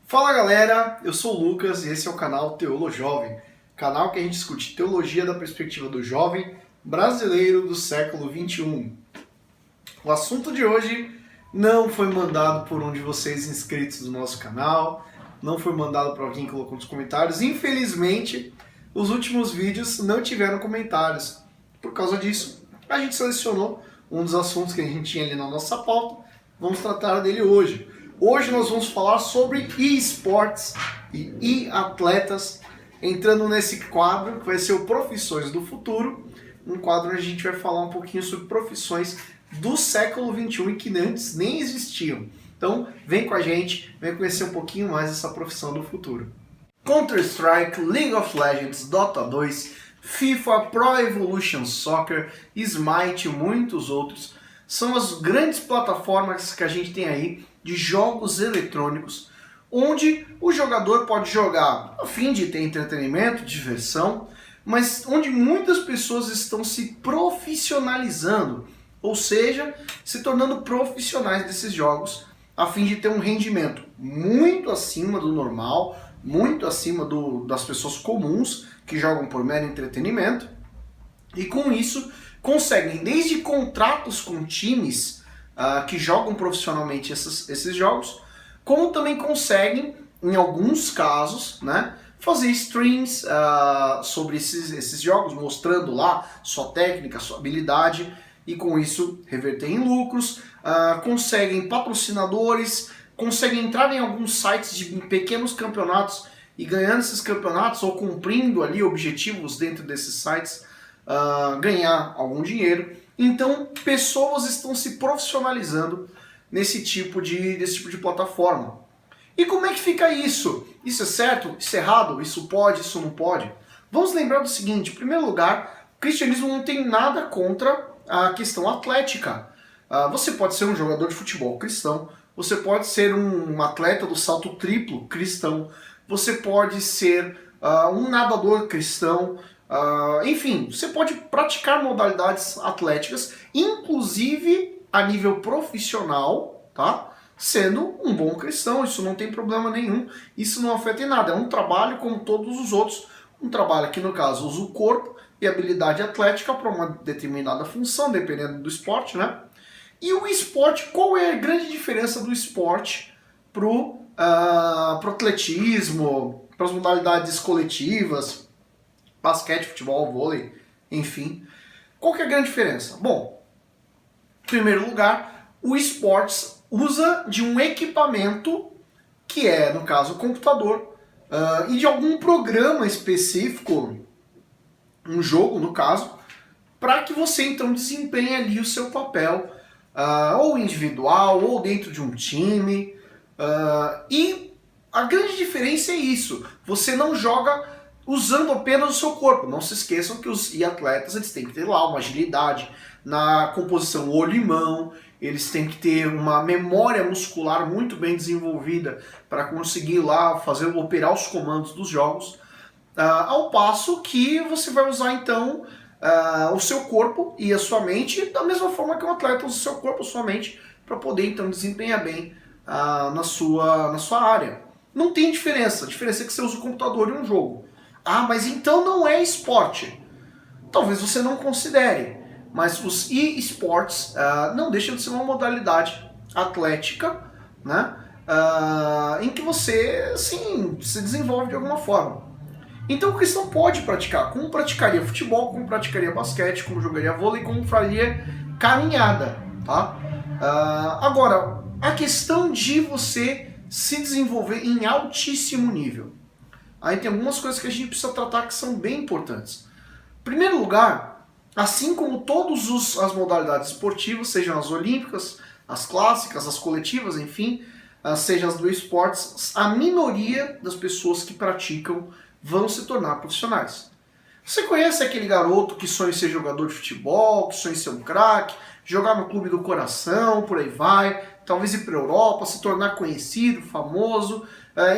Fala galera, eu sou o Lucas e esse é o canal Teolo Jovem, canal que a gente discute teologia da perspectiva do jovem brasileiro do século XXI. O assunto de hoje não foi mandado por um de vocês inscritos do nosso canal, não foi mandado por alguém que colocou nos comentários. Infelizmente, os últimos vídeos não tiveram comentários. Por causa disso, a gente selecionou um dos assuntos que a gente tinha ali na nossa pauta. Vamos tratar dele hoje. Hoje nós vamos falar sobre e-sports e e-atletas, entrando nesse quadro que vai ser o Profissões do Futuro, um quadro onde a gente vai falar um pouquinho sobre profissões do século XXI e que antes nem existiam. Então vem com a gente, vem conhecer um pouquinho mais essa profissão do futuro. Counter-Strike, League of Legends, Dota 2, FIFA, Pro Evolution Soccer, Smite e muitos outros são as grandes plataformas que a gente tem aí de jogos eletrônicos, onde o jogador pode jogar a fim de ter entretenimento, diversão, mas onde muitas pessoas estão se profissionalizando, ou seja, se tornando profissionais desses jogos, a fim de ter um rendimento muito acima do normal, muito acima das pessoas comuns que jogam por mero entretenimento, e com isso conseguem desde contratos com times que jogam profissionalmente esses jogos, como também conseguem, em alguns casos, né, fazer streams sobre esses jogos, mostrando lá sua técnica, sua habilidade, e com isso reverter em lucros, conseguem patrocinadores, conseguem entrar em alguns sites de pequenos campeonatos e ganhando esses campeonatos ou cumprindo ali objetivos dentro desses sites, ganhar algum dinheiro. Então pessoas estão se profissionalizando desse tipo de plataforma. E como é que fica isso? Isso é certo? Isso é errado? Isso pode? Isso não pode? Vamos lembrar do seguinte: em primeiro lugar, o cristianismo não tem nada contra a questão atlética. Você pode ser um jogador de futebol cristão, você pode ser um atleta do salto triplo cristão, você pode ser um nadador cristão, enfim, você pode praticar modalidades atléticas, inclusive a nível profissional, tá? Sendo um bom cristão, isso não tem problema nenhum, isso não afeta em nada, é um trabalho como todos os outros, um trabalho que no caso usa o corpo e habilidade atlética para uma determinada função, dependendo do esporte, né? E o esporte, qual é a grande diferença do esporte pro atletismo, para as modalidades coletivas, basquete, futebol, vôlei, enfim? Qual que é a grande diferença? Bom, em primeiro lugar, o esportes usa de um equipamento que é, no caso, o computador, e de algum programa específico, um jogo, no caso, para que você então desempenhe ali o seu papel, ou individual, ou dentro de um time. E a grande diferença é isso: você não joga usando apenas o seu corpo. Não se esqueçam que os atletas eles têm que ter lá uma agilidade na composição olho e mão, eles têm que ter uma memória muscular muito bem desenvolvida para conseguir lá operar os comandos dos jogos, ao passo que você vai usar então o seu corpo e a sua mente da mesma forma que um atleta usa o seu corpo e a sua mente para poder então desempenhar bem na sua área. Não tem diferença, a diferença é que você usa o computador em um jogo. Mas então não é esporte. Talvez você não considere, mas os e-sports não deixam de ser uma modalidade atlética, né, em que você, sim, se desenvolve de alguma forma. Então o cristão pode praticar, como praticaria futebol, como praticaria basquete, como jogaria vôlei, como faria caminhada, tá? Agora, a questão de você se desenvolver em altíssimo nível. Aí tem algumas coisas que a gente precisa tratar que são bem importantes. Em primeiro lugar, assim como todas as modalidades esportivas, sejam as olímpicas, as clássicas, as coletivas, enfim, sejam as do esportes, a minoria das pessoas que praticam vão se tornar profissionais. Você conhece aquele garoto que sonha em ser jogador de futebol, que sonha em ser um craque, jogar no clube do coração, por aí vai, talvez ir para a Europa, se tornar conhecido, famoso,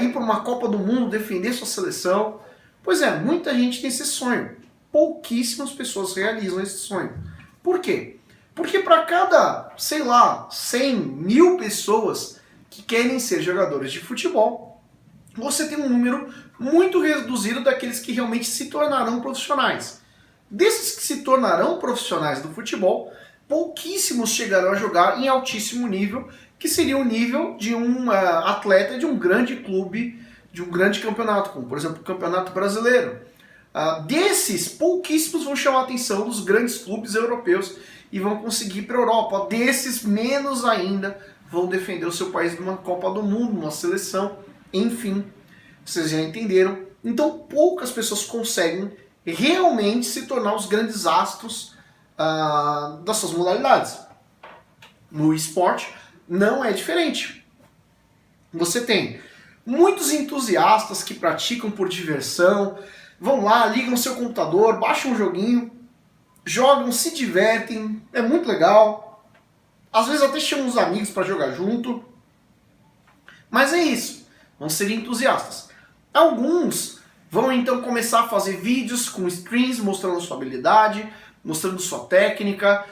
ir para uma Copa do Mundo, defender sua seleção? Pois é, muita gente tem esse sonho. Pouquíssimas pessoas realizam esse sonho. Por quê? Porque para cada, sei lá, 100 mil pessoas que querem ser jogadores de futebol, você tem um número muito reduzido daqueles que realmente se tornarão profissionais. Desses que se tornarão profissionais do futebol, pouquíssimos chegarão a jogar em altíssimo nível, que seria o nível de um atleta de um grande clube, de um grande campeonato, como por exemplo o Campeonato Brasileiro. Desses, pouquíssimos vão chamar a atenção dos grandes clubes europeus e vão conseguir ir para a Europa. Desses, menos ainda vão defender o seu país numa Copa do Mundo, numa seleção, enfim. Vocês já entenderam? Então poucas pessoas conseguem realmente se tornar os grandes astros das suas modalidades. No esporte não é diferente. Você tem muitos entusiastas que praticam por diversão, vão lá, ligam seu computador, baixam um joguinho, jogam, se divertem, é muito legal. Às vezes até chamam os amigos para jogar junto. Mas é isso, vão ser entusiastas. Alguns vão então começar a fazer vídeos com screens mostrando sua habilidade, mostrando sua técnica,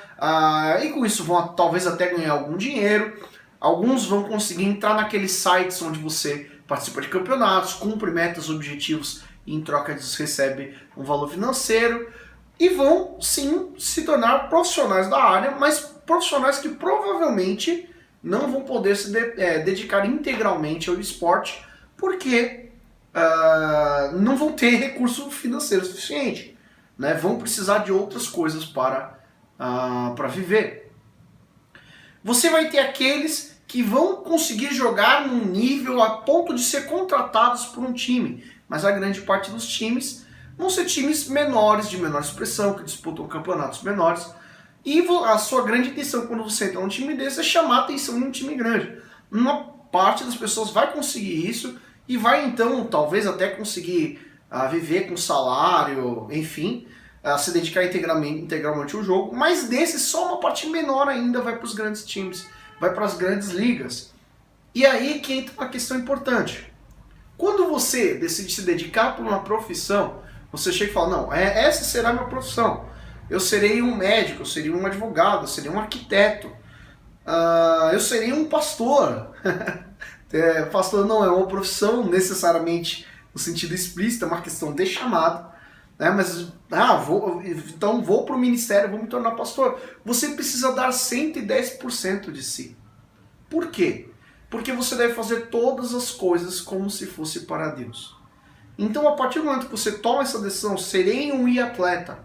e com isso vão talvez até ganhar algum dinheiro. Alguns vão conseguir entrar naqueles sites onde você participa de campeonatos, cumpre metas, objetivos e em troca disso recebe um valor financeiro. E vão sim se tornar profissionais da área, mas profissionais que provavelmente não vão poder se dedicar integralmente ao esporte, porque não vão ter recurso financeiro suficiente, né? Vão precisar de outras coisas para viver. Você vai ter aqueles que vão conseguir jogar num nível a ponto de ser contratados por um time, mas a grande parte dos times vão ser times menores, de menor expressão, que disputam campeonatos menores, e a sua grande intenção quando você entra num time desse é chamar a atenção de um time grande. Uma parte das pessoas vai conseguir isso e vai então talvez até conseguir viver com salário, enfim, se dedicar integralmente ao jogo, mas desses só uma parte menor ainda vai para os grandes times, vai para as grandes ligas. E aí que entra uma questão importante. Quando você decide se dedicar para uma profissão, você chega e fala, não, essa será a minha profissão. Eu serei um médico, eu serei um advogado, eu serei um arquiteto, eu serei um pastor. Pastor não é uma profissão necessariamente no sentido explícito, é uma questão de chamado. Mas, então vou para o ministério, vou me tornar pastor. Você precisa dar 110% de si. Por quê? Porque você deve fazer todas as coisas como se fosse para Deus. Então, a partir do momento que você toma essa decisão, serei um atleta.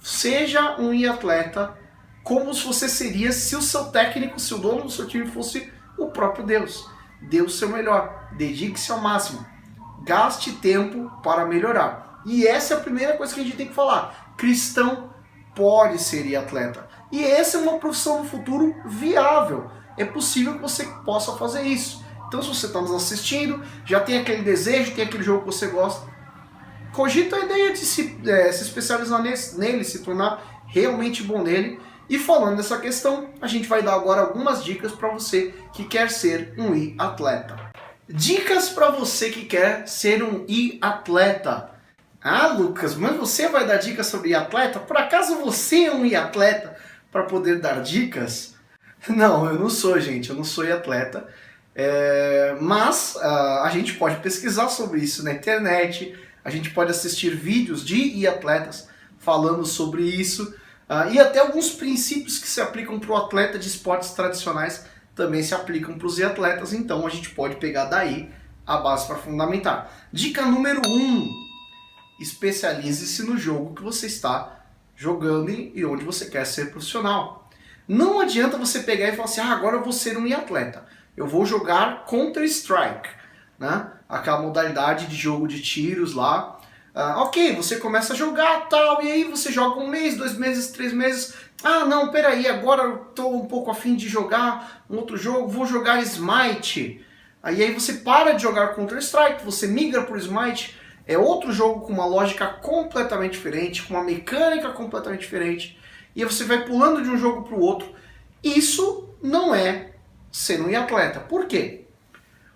Seja um atleta como se você seria se o seu técnico, se o dono do seu time fosse o próprio Deus. Dê o seu melhor, dedique-se ao máximo, gaste tempo para melhorar. E essa é a primeira coisa que a gente tem que falar. Cristão pode ser atleta. E essa é uma profissão no futuro viável. É possível que você possa fazer isso. Então, se você está nos assistindo, já tem aquele desejo, tem aquele jogo que você gosta, cogita a ideia de se especializar nele, se tornar realmente bom nele. E falando dessa questão, a gente vai dar agora algumas dicas para você que quer ser um atleta. Dicas para você que quer ser um atleta. Lucas, mas você vai dar dicas sobre atleta? Por acaso você é um atleta para poder dar dicas? Não, eu não sou, gente, eu não sou atleta. Mas a gente pode pesquisar sobre isso na internet, a gente pode assistir vídeos de atletas falando sobre isso, e até alguns princípios que se aplicam para o atleta de esportes tradicionais também se aplicam para os atletas, então a gente pode pegar daí a base para fundamentar. Dica número 1, especialize-se no jogo que você está jogando e onde você quer ser profissional. Não adianta você pegar e falar assim, agora eu vou ser um atleta. Eu vou jogar Counter-Strike, né? Aquela modalidade de jogo de tiros lá. Ok, você começa a jogar tal, e aí você joga 1 mês, 2 meses, 3 meses. Não, peraí, agora eu estou um pouco afim de jogar um outro jogo, vou jogar Smite. Aí você para de jogar Counter-Strike, você migra para o Smite. É outro jogo com uma lógica completamente diferente, com uma mecânica completamente diferente. E aí você vai pulando de um jogo para o outro. Isso não é ser um atleta. Por quê?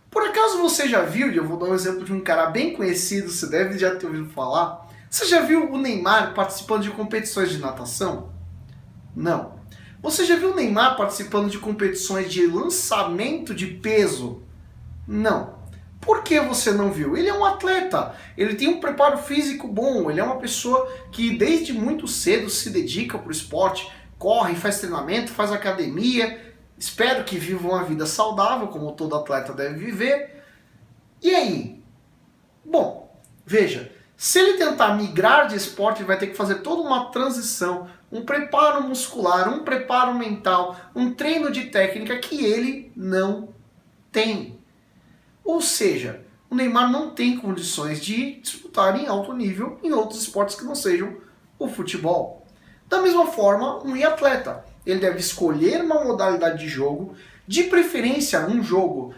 Por acaso você já viu, e eu vou dar um exemplo de um cara bem conhecido, você deve já ter ouvido falar. Você já viu o Neymar participando de competições de natação? Não. Você já viu o Neymar participando de competições de lançamento de peso? Não. Por que você não viu? Ele é um atleta, ele tem um preparo físico bom, ele é uma pessoa que desde muito cedo se dedica para o esporte, corre, faz treinamento, faz academia, espero que viva uma vida saudável, como todo atleta deve viver. E aí? Bom, veja, se ele tentar migrar de esporte, ele vai ter que fazer toda uma transição, um preparo muscular, um preparo mental, um treino de técnica que ele não tem. Ou seja, o Neymar não tem condições de disputar em alto nível em outros esportes que não sejam o futebol. Da mesma forma, um atleta, ele deve escolher uma modalidade de jogo, de preferência um jogo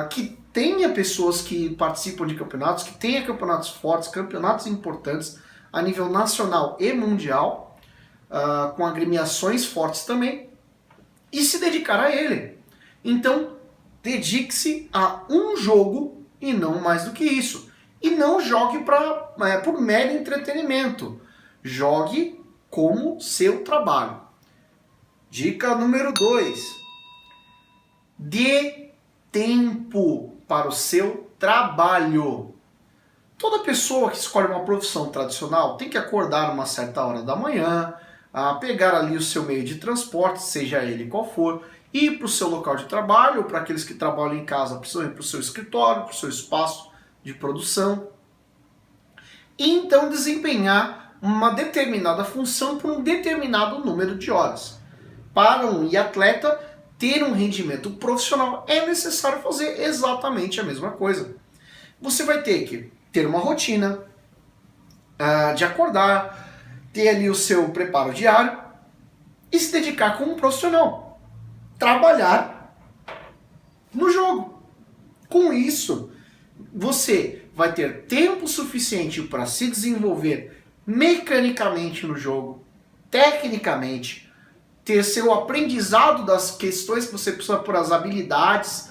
que tenha pessoas que participam de campeonatos, que tenha campeonatos fortes, campeonatos importantes a nível nacional e mundial, com agremiações fortes também, e se dedicar a ele. Então, dedique-se a um jogo e não mais do que isso. E não jogue por mero entretenimento. Jogue como seu trabalho. Dica número 2. Dê tempo para o seu trabalho. Toda pessoa que escolhe uma profissão tradicional tem que acordar uma certa hora da manhã, pegar ali o seu meio de transporte, seja ele qual for, ir para o seu local de trabalho, ou para aqueles que trabalham em casa, precisam ir para o seu escritório, para o seu espaço de produção, e então desempenhar uma determinada função por um determinado número de horas. Para um atleta ter um rendimento profissional, é necessário fazer exatamente a mesma coisa. Você vai ter que ter uma rotina de acordar, ter ali o seu preparo diário e se dedicar como um profissional. Trabalhar no jogo. Com isso, você vai ter tempo suficiente para se desenvolver mecanicamente no jogo, tecnicamente, ter seu aprendizado das questões que você precisa por as habilidades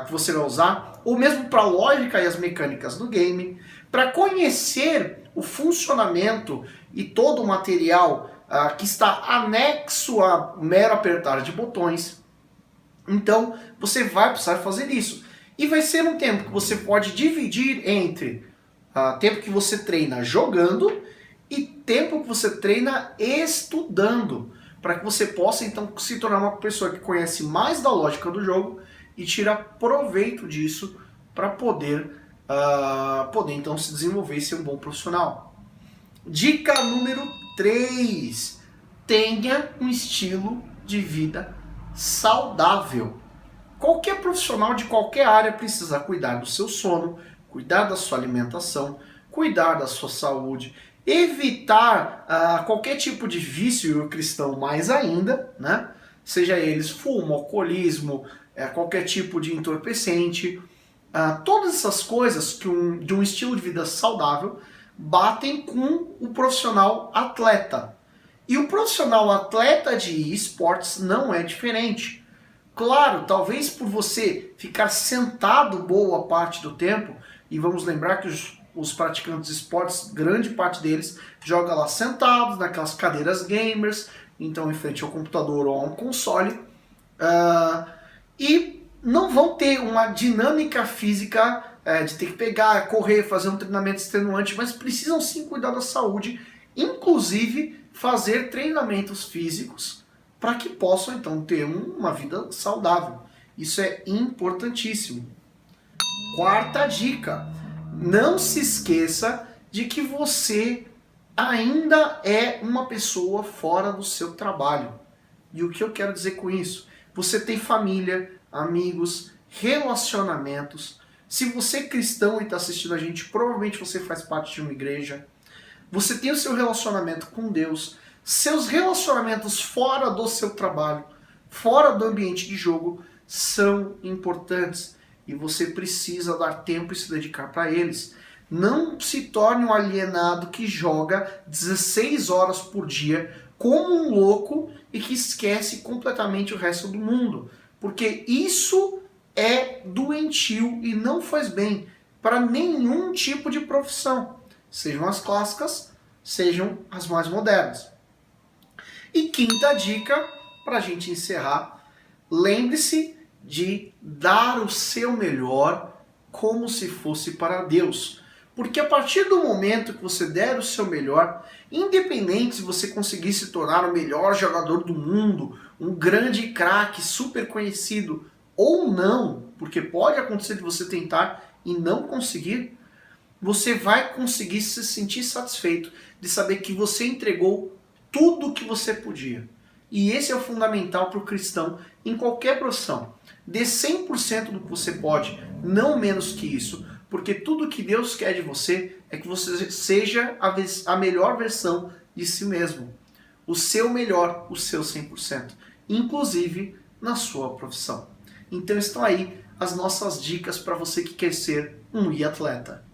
que você vai usar, ou mesmo para a lógica e as mecânicas do game, para conhecer o funcionamento e todo o material que está anexo a mero apertar de botões. Então, você vai precisar fazer isso. E vai ser um tempo que você pode dividir entre tempo que você treina jogando e tempo que você treina estudando, para que você possa então se tornar uma pessoa que conhece mais da lógica do jogo e tira proveito disso para poder então se desenvolver e ser um bom profissional. Dica número 3. Tenha um estilo de vida saudável. Qualquer profissional de qualquer área precisa cuidar do seu sono, cuidar da sua alimentação, cuidar da sua saúde, evitar qualquer tipo de vício, e o cristão mais ainda, né? Seja eles fumo, alcoolismo, qualquer tipo de entorpecente. Todas essas coisas de um estilo de vida saudável batem com o profissional atleta. E o profissional atleta de esportes não é diferente. Claro, talvez por você ficar sentado boa parte do tempo, e vamos lembrar que os praticantes de esportes, grande parte deles, joga lá sentados, naquelas cadeiras gamers, então em frente ao computador ou a um console, e não vão ter uma dinâmica física de ter que pegar, correr, fazer um treinamento extenuante, mas precisam sim cuidar da saúde, inclusive fazer treinamentos físicos para que possam então ter uma vida saudável. Isso é importantíssimo. Quarta dica: não se esqueça de que você ainda é uma pessoa fora do seu trabalho. E o que eu quero dizer com isso? Você tem família, amigos, relacionamentos. Se você é cristão e está assistindo a gente, provavelmente você faz parte de uma igreja. Você tem o seu relacionamento com Deus, seus relacionamentos fora do seu trabalho, fora do ambiente de jogo, são importantes e você precisa dar tempo e se dedicar para eles. Não se torne um alienado que joga 16 horas por dia como um louco e que esquece completamente o resto do mundo, porque isso é doentio e não faz bem para nenhum tipo de profissão, sejam as clássicas, sejam as mais modernas. E quinta dica, para a gente encerrar, lembre-se de dar o seu melhor como se fosse para Deus. Porque a partir do momento que você der o seu melhor, independente se você conseguir se tornar o melhor jogador do mundo, um grande craque, super conhecido, ou não, porque pode acontecer de você tentar e não conseguir, você vai conseguir se sentir satisfeito de saber que você entregou tudo o que você podia. E esse é o fundamental para o cristão em qualquer profissão. Dê 100% do que você pode, não menos que isso, porque tudo que Deus quer de você é que você seja a melhor versão de si mesmo. O seu melhor, o seu 100%, inclusive na sua profissão. Então estão aí as nossas dicas para você que quer ser um e-atleta.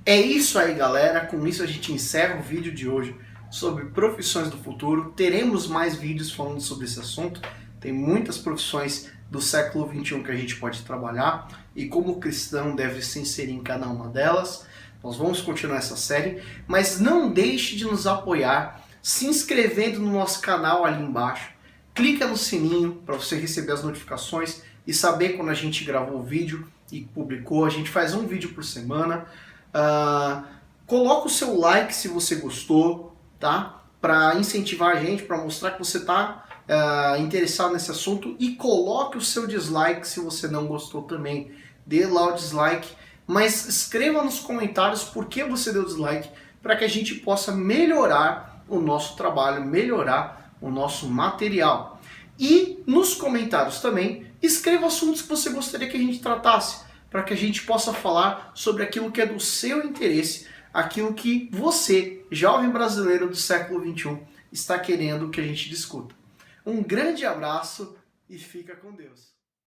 É isso aí, galera. Com isso a gente encerra o vídeo de hoje sobre profissões do futuro. Teremos mais vídeos falando sobre esse assunto. Tem muitas profissões do século XXI que a gente pode trabalhar e como o cristão deve se inserir em cada uma delas. Nós vamos continuar essa série, mas não deixe de nos apoiar se inscrevendo no nosso canal ali embaixo. Clica no sininho para você receber as notificações e saber quando a gente gravou o vídeo e publicou. A gente faz um vídeo por semana. Coloca o seu like se você gostou, tá? Para incentivar a gente, para mostrar que você está interessado nesse assunto, e coloque o seu dislike se você não gostou também. Dê lá o dislike, mas escreva nos comentários por que você deu dislike, para que a gente possa melhorar o nosso trabalho, melhorar o nosso material. E nos comentários também, escreva assuntos que você gostaria que a gente tratasse, para que a gente possa falar sobre aquilo que é do seu interesse, aquilo que você, jovem brasileiro do século XXI, está querendo que a gente discuta. Um grande abraço e fica com Deus.